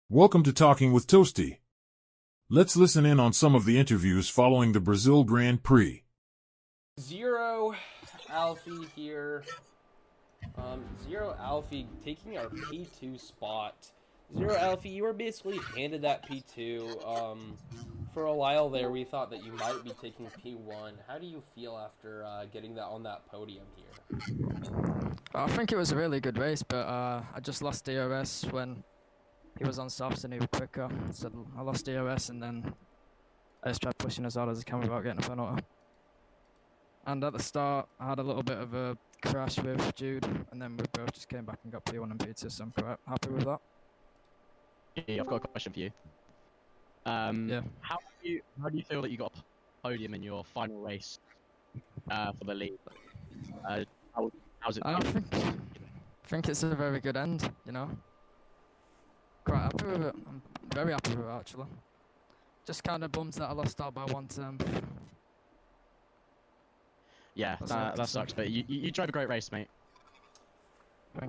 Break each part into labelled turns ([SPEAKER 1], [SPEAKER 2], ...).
[SPEAKER 1] Welcome to Talking with Toasty. Let's listen in on some of the interviews following the Brazil Grand Prix.
[SPEAKER 2] Zero Alfie here. Zero Alfie taking our P2 spot. Zero Alfie, you were basically handed that P2. For a while there, we thought that you might be taking P1. How do you feel after getting that on that podium here?
[SPEAKER 3] I think it was a really good race, but I just lost DRS when he was on softs and he was quicker. So I lost DRS and then I just tried pushing as hard as I can without getting a penalty. And at the start, I had a little bit of a crash with Jude, and then we both just came back and got P1 and P2, so I'm quite happy with that.
[SPEAKER 4] Yeah, I've got a question for you.
[SPEAKER 3] Yeah.
[SPEAKER 4] How do you feel that you got a podium in your final race for the league? How's it?
[SPEAKER 3] I think it's a very good end, you know. Quite happy with it. I'm very happy with it, actually. Just kind of bums that I lost out by 1/10.
[SPEAKER 4] Yeah, that sucks. But you drove a great race, mate.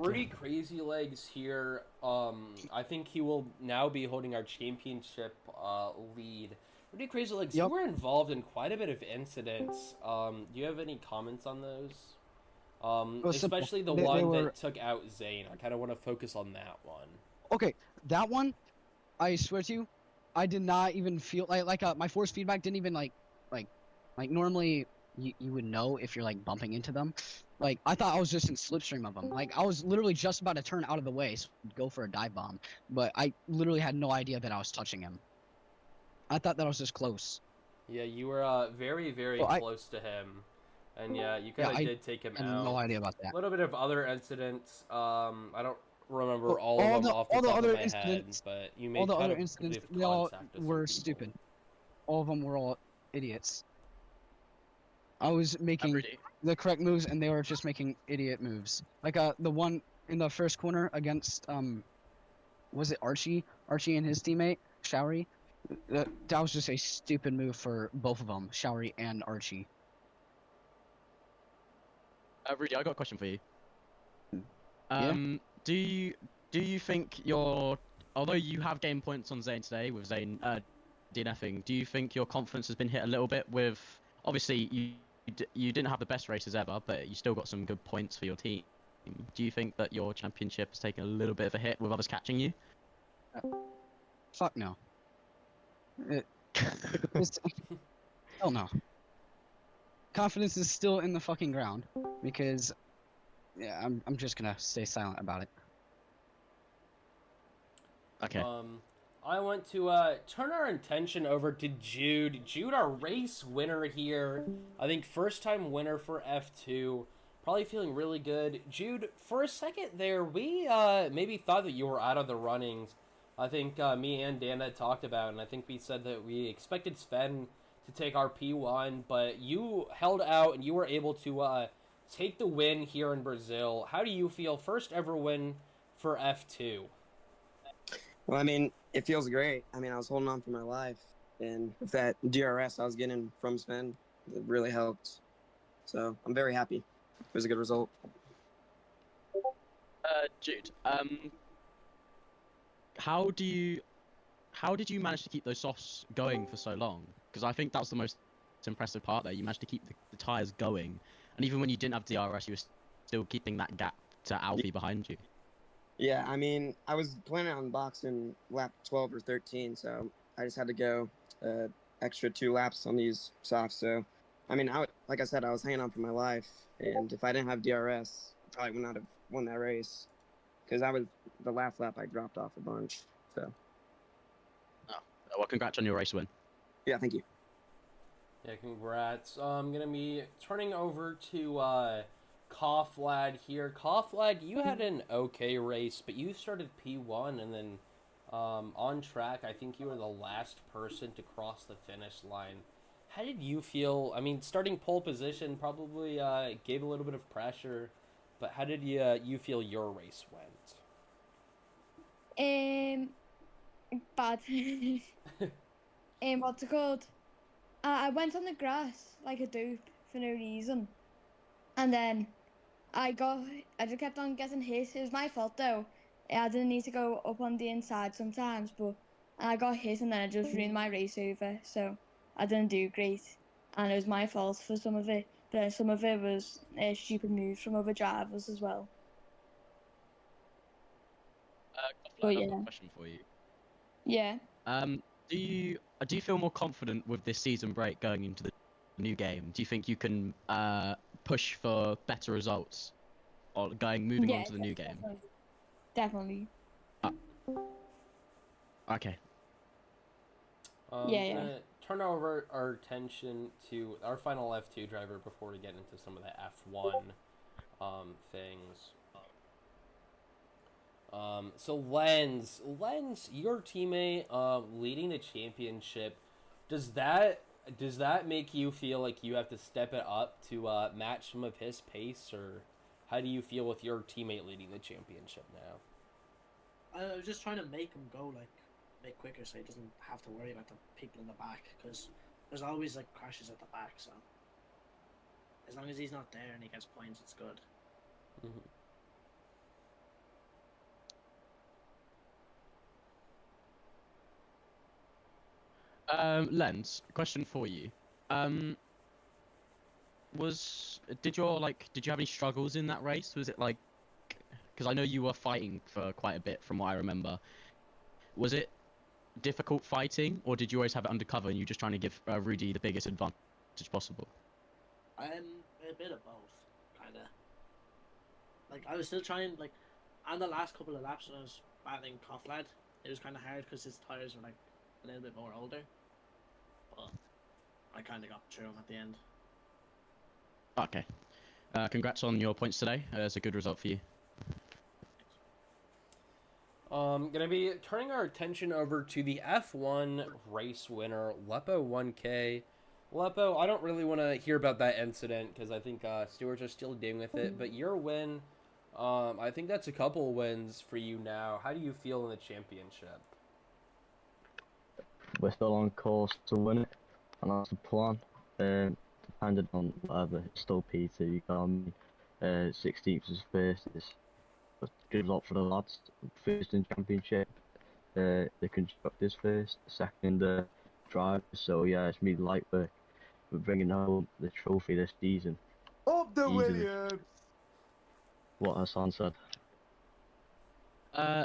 [SPEAKER 2] Pretty crazy legs here. I think he will now be holding our championship lead. Pretty crazy legs.
[SPEAKER 5] Yep.
[SPEAKER 2] You were involved in quite a bit of incidents. Do you have any comments on those? Especially the one that took out Zane. I kind of want to focus on that one.
[SPEAKER 5] Okay, that one, I swear to you, I did not even feel like my force feedback didn't even like normally you would know if you're like bumping into them. Like I thought I was just in slipstream of them. Like I was literally just about to turn out of the way, so go for a dive bomb, but I literally had no idea that I was touching him. I thought that I was just close.
[SPEAKER 2] Yeah, you were very, very close to him, and yeah, you kind of did take him
[SPEAKER 5] I had
[SPEAKER 2] out.
[SPEAKER 5] no idea about that.
[SPEAKER 2] A little bit of other incidents. I don't remember all of them off the top of my head, but you made
[SPEAKER 5] all the
[SPEAKER 2] kind
[SPEAKER 5] other
[SPEAKER 2] of
[SPEAKER 5] incidents,
[SPEAKER 2] brief
[SPEAKER 5] they all
[SPEAKER 2] contact with
[SPEAKER 5] were
[SPEAKER 2] some people.
[SPEAKER 5] stupid. All of them were all idiots. I was making the correct moves, and they were just making idiot moves. Like the one in the first corner against was it Archie? Archie and his teammate Showery. That was just a stupid move for both of them, Showery and Archie.
[SPEAKER 4] Rudy, I got a question for you.
[SPEAKER 5] Yeah?
[SPEAKER 4] Do you think although you have game points on Zane today with Zane DNFing, do you think your confidence has been hit a little bit with? Obviously, you didn't have the best races ever, but you still got some good points for your team. Do you think that your championship has taken a little bit of a hit with others catching you?
[SPEAKER 5] Fuck no. Hell no. Confidence is still in the fucking ground because yeah, I'm just gonna stay silent about it.
[SPEAKER 4] Okay.
[SPEAKER 2] I want to turn our attention over to Jude. Jude, our race winner here. I think first time winner for F2. Probably feeling really good. Jude, for a second there, we maybe thought that you were out of the runnings. I think me and Dan had talked about, and I think we said that we expected Sven to take our P1, but you held out and you were able to take the win here in Brazil. How do you feel? First ever win for F2.
[SPEAKER 6] Well, I mean, it feels great. I mean, I was holding on for my life, and with that DRS I was getting from Sven, it really helped. So I'm very happy. It was a good result.
[SPEAKER 4] Jude, how did you manage to keep those softs going for so long? Because I think that was the most impressive part there. You managed to keep the tires going, and even when you didn't have DRS, you were still keeping that gap to Alfie behind you.
[SPEAKER 6] Yeah, I mean, I was planning on boxing lap 12 or 13, so I just had to go extra 2 laps on these softs. So, I mean, like I said, I was hanging on for my life, and if I didn't have DRS, I probably would not have won that race, because the last lap I dropped off a bunch. So.
[SPEAKER 4] Oh, well, congrats on your race win.
[SPEAKER 6] Yeah, thank you.
[SPEAKER 2] Yeah, congrats. I'm gonna be turning over to Coughlad here. Coughlad, you had an okay race, but you started P1 and then on track, I think you were the last person to cross the finish line. How did you feel? I mean, starting pole position probably gave a little bit of pressure, but how did you feel your race went?
[SPEAKER 7] Bad. What's it called? I went on the grass like a dupe for no reason, and then I just kept on getting hit. It was my fault though. I didn't need to go up on the inside sometimes, but I got hit and then it just ruined my race over. So I didn't do great, and it was my fault for some of it. But some of it was stupid moves from other drivers as well.
[SPEAKER 4] Coughlin, I've
[SPEAKER 7] yeah.
[SPEAKER 4] got a question for you.
[SPEAKER 7] Yeah.
[SPEAKER 4] Do you feel more confident with this season break going into the new game? Do you think you can push for better results, or moving on to the new game?
[SPEAKER 7] Definitely.
[SPEAKER 4] Okay.
[SPEAKER 7] Yeah.
[SPEAKER 2] Gonna turn over our attention to our final F2 driver before we get into some of the F1 things. So Lens, your teammate leading the championship, does that make you feel like you have to step it up to match some of his pace, or how do you feel with your teammate leading the championship now?
[SPEAKER 8] I was just trying to make him go like a bit quicker, so he doesn't have to worry about the people in the back, because there's always like crashes at the back. So as long as he's not there and he gets points, it's good.
[SPEAKER 2] Mm-hmm.
[SPEAKER 4] Lens, question for you. Did you have any struggles in that race? Was it like, because I know you were fighting for quite a bit from what I remember. Was it difficult fighting, or did you always have it undercover and you just trying to give Rudy the biggest advantage possible?
[SPEAKER 8] A bit of both, kinda. Like I was still trying, like, on the last couple of laps when I was battling Coughlin, it was kind of hard because his tires were like a little bit more older. But I kind of got through him at the end.
[SPEAKER 4] Okay. Congrats on your points today. It's a good result for you.
[SPEAKER 2] Gonna be turning our attention over to the F1 race winner, Lepo 1K. Lepo, I don't really want to hear about that incident because I think Stewart's are still dealing with it. But your win, I think that's a couple wins for you now. How do you feel in the championship?
[SPEAKER 9] We're still on course to win it, and that's the plan. Depending on whatever, it's still P2. You got me. 16th is first. It's a good result for the lads. First in championship. The constructors first, second drivers. So yeah, it's me light work. We're bringing home the trophy this season.
[SPEAKER 10] Up the
[SPEAKER 9] Easily.
[SPEAKER 10] Williams!
[SPEAKER 9] What Hassan said.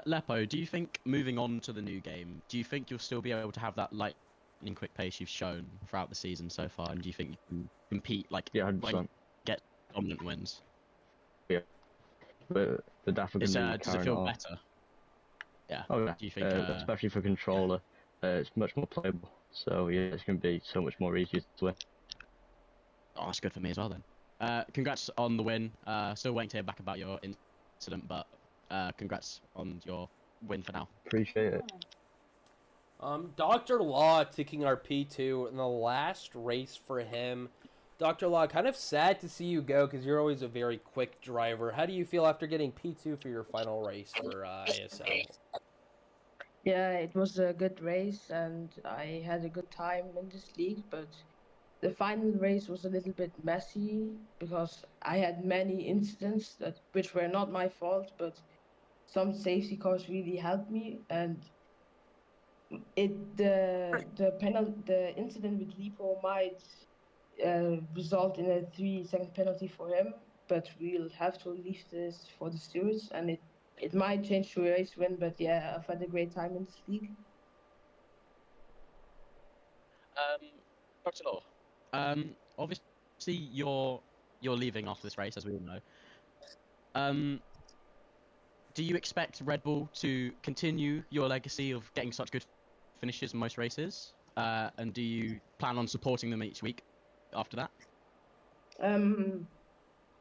[SPEAKER 4] Lepo, do you think moving on to the new game, do you think you'll still be able to have that lightning quick pace you've shown throughout the season so far, and do you think you can compete
[SPEAKER 9] Yeah, 100%.
[SPEAKER 4] Get dominant wins?
[SPEAKER 9] Yeah, but the definitely
[SPEAKER 4] does it feel better? Yeah.
[SPEAKER 9] Oh yeah.
[SPEAKER 4] Do you think,
[SPEAKER 9] especially for controller, it's much more playable. So yeah, it's gonna be so much more easier to win.
[SPEAKER 4] Oh, that's good for me as well then. Congrats on the win. Still waiting to hear back about your incident, but congrats on your win for now.
[SPEAKER 9] Appreciate it.
[SPEAKER 2] Dr. Law taking our P2 in the last race for him. Dr. Law, kind of sad to see you go because you're always a very quick driver. How do you feel after getting P2 for your final race for ASL?
[SPEAKER 11] Yeah, it was a good race and I had a good time in this league, but the final race was a little bit messy because I had many incidents which were not my fault, but some safety cars really helped me, and the incident with Lipo might result in a 3-second penalty for him, but we'll have to leave this for the stewards, and it might change to a race win, but yeah, I've had a great time in this league.
[SPEAKER 4] Dr. Law, obviously you're leaving after this race, as we all know. Do you expect Red Bull to continue your legacy of getting such good finishes in most races? And do you plan on supporting them each week after that?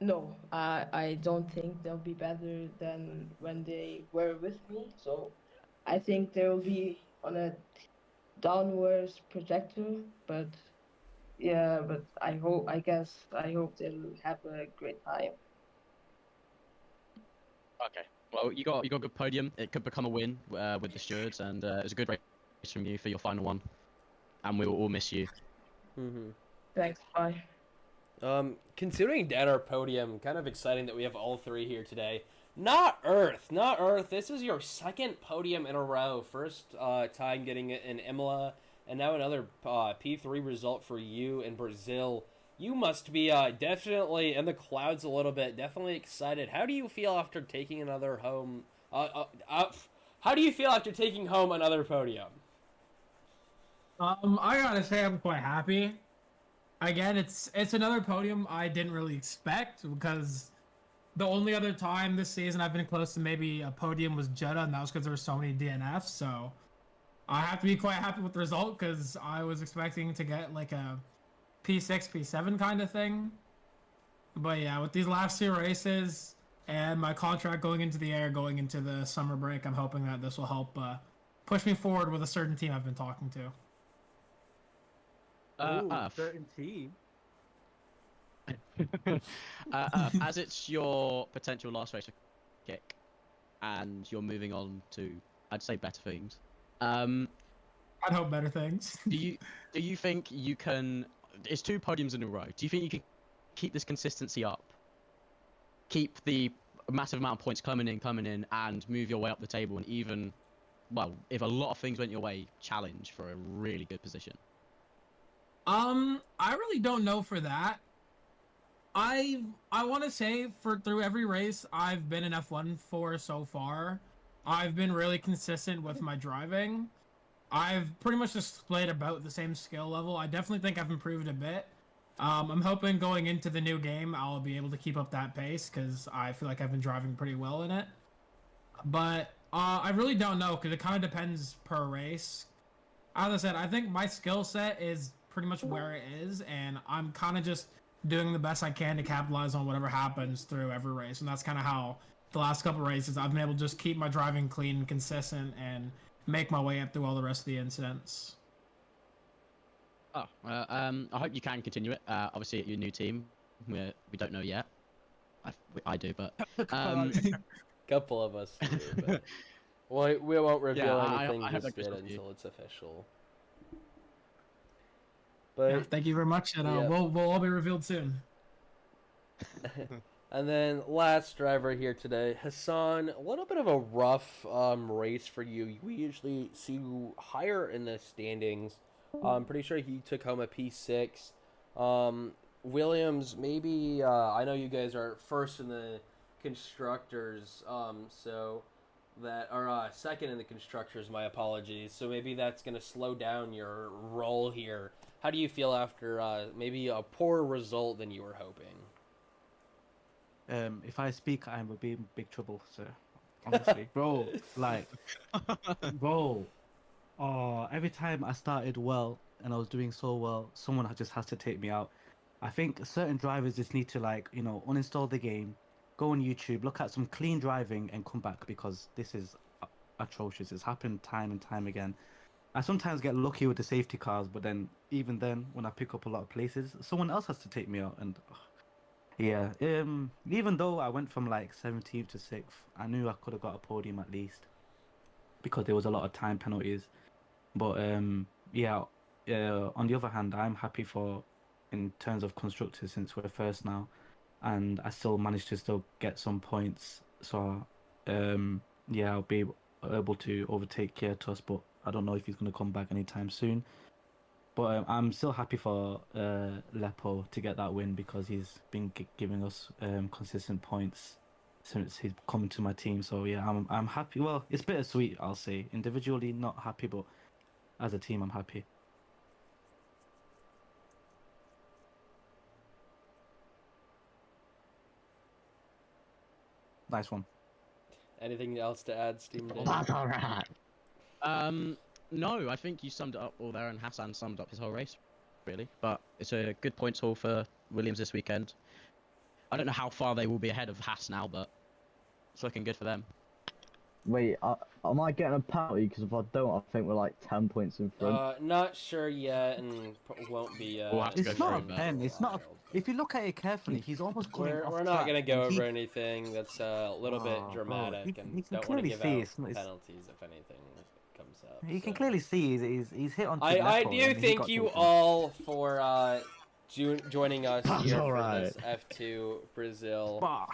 [SPEAKER 11] No, I don't think they'll be better than when they were with me. So I think they will be on a downwards trajectory. But yeah, but I hope they'll have a great time.
[SPEAKER 4] Okay. Well, you got a good podium. It could become a win with the stewards, and it was a good race from you for your final one. And we will all miss you.
[SPEAKER 2] Mm-hmm.
[SPEAKER 11] Thanks. Bye.
[SPEAKER 2] Considering that our podium, kind of exciting that we have all three here today. Not Earth, not Earth. This is your second podium in a row. First time getting it in Imola, and now another P3 result for you in Brazil. You must be definitely in the clouds a little bit, definitely excited. How do you feel after taking another home? How do you feel after taking home another podium?
[SPEAKER 10] I gotta say I'm quite happy. Again, it's another podium I didn't really expect, because the only other time this season I've been close to maybe a podium was Jeddah, and that was because there were so many DNFs. So I have to be quite happy with the result, because I was expecting to get like a P6, P7 kind of thing. But yeah, with these last 2 races and my contract going into the air, going into the summer break, I'm hoping that this will help push me forward with a certain team I've been talking to.
[SPEAKER 12] Certain team.
[SPEAKER 4] As it's your potential last race to kick, and you're moving on to, I'd say, better things.
[SPEAKER 10] I'd hope better things.
[SPEAKER 4] do you think you can? It's 2 podiums in a row. Do you think you can keep this consistency up? Keep the massive amount of points coming in, and move your way up the table, and even, well, if a lot of things went your way, challenge for a really good position.
[SPEAKER 10] I really don't know for that. I want to say through every race I've been in F1 for so far, I've been really consistent with my driving. I've pretty much displayed about the same skill level. I definitely think I've improved a bit. I'm hoping going into the new game I'll be able to keep up that pace, because I feel like I've been driving pretty well in it. But I really don't know, because it kind of depends per race. As I said, I think my skill set is pretty much where it is, and I'm kind of just doing the best I can to capitalize on whatever happens through every race. And that's kind of how the last couple races I've been able to just keep my driving clean and consistent and make my way up through all the rest of the incidents.
[SPEAKER 4] I hope you can continue it. Obviously at your new team, we don't know yet. I do, but
[SPEAKER 2] couple of us do, but we won't reveal anything
[SPEAKER 4] I
[SPEAKER 2] just yet until it's official. But
[SPEAKER 10] yeah, thank you very much, and we'll all be revealed soon.
[SPEAKER 2] And then last driver here today, Hassan. A little bit of a rough race for you. We usually see you higher in the standings. I'm pretty sure he took home a P6. Williams, maybe I know you guys are first in the constructors, so that are second in the constructors. My apologies. So maybe that's gonna slow down your role here. How do you feel after maybe a poorer result than you were hoping?
[SPEAKER 12] If I speak, I will be in big trouble, sir. Honestly, bro, bro. Every time I started well and I was doing so well, someone just has to take me out. I think certain drivers just need to, like, uninstall the game, go on YouTube, look at some clean driving, and come back, because this is atrocious. It's happened time and time again. I sometimes get lucky with the safety cars, but then even then, when I pick up a lot of places, someone else has to take me out. And yeah, even though I went from like 17th to 6th, I knew I could have got a podium at least, because there was a lot of time penalties. But yeah, on the other hand, I'm happy in terms of constructors, since we're first now, and I still managed to still get some points. So yeah, I'll be able to overtake Kiertos, but I don't know if he's going to come back anytime soon. But I'm still happy for Lepo to get that win, because he's been giving us consistent points since he's come to my team. So yeah, I'm happy. Well, it's bittersweet, I'll say. Individually, not happy, but as a team, I'm happy. Nice one.
[SPEAKER 2] Anything else to add, Steam?
[SPEAKER 9] That's alright.
[SPEAKER 4] No, I think you summed it up all there, and Hassan summed up his whole race, really. But it's a good points haul for Williams this weekend. I don't know how far they will be ahead of Haas now, but it's looking good for them.
[SPEAKER 9] Wait, am I getting a penalty? Because if I don't, I think we're like 10 points in front.
[SPEAKER 2] Not sure yet, and won't be.
[SPEAKER 4] We'll have to
[SPEAKER 12] It's
[SPEAKER 4] go
[SPEAKER 12] not a
[SPEAKER 4] through
[SPEAKER 12] pen. It's not. If you look at it carefully, he's almost coming off
[SPEAKER 2] We're not
[SPEAKER 12] track,
[SPEAKER 2] gonna go
[SPEAKER 12] and
[SPEAKER 2] over anything that's a little bit dramatic,
[SPEAKER 12] you
[SPEAKER 2] and
[SPEAKER 12] can
[SPEAKER 2] don't want to
[SPEAKER 12] clearly
[SPEAKER 2] give
[SPEAKER 12] see
[SPEAKER 2] out
[SPEAKER 12] it's
[SPEAKER 2] penalties if anything comes up.
[SPEAKER 12] You can
[SPEAKER 2] so.
[SPEAKER 12] clearly see he's hit on.
[SPEAKER 2] I do thank you all for joining us
[SPEAKER 9] That's
[SPEAKER 2] here
[SPEAKER 9] all
[SPEAKER 2] for
[SPEAKER 9] right.
[SPEAKER 2] this F2 Brazil.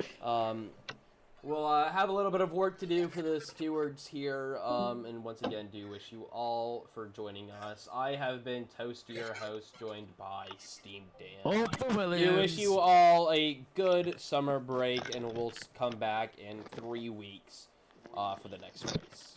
[SPEAKER 2] We'll have a little bit of work to do for the stewards here, and once again, do wish you all for joining us. I have been Toasty, your host, joined by Steam Dan. We wish you all a good summer break, and we'll come back in 3 weeks for the next race.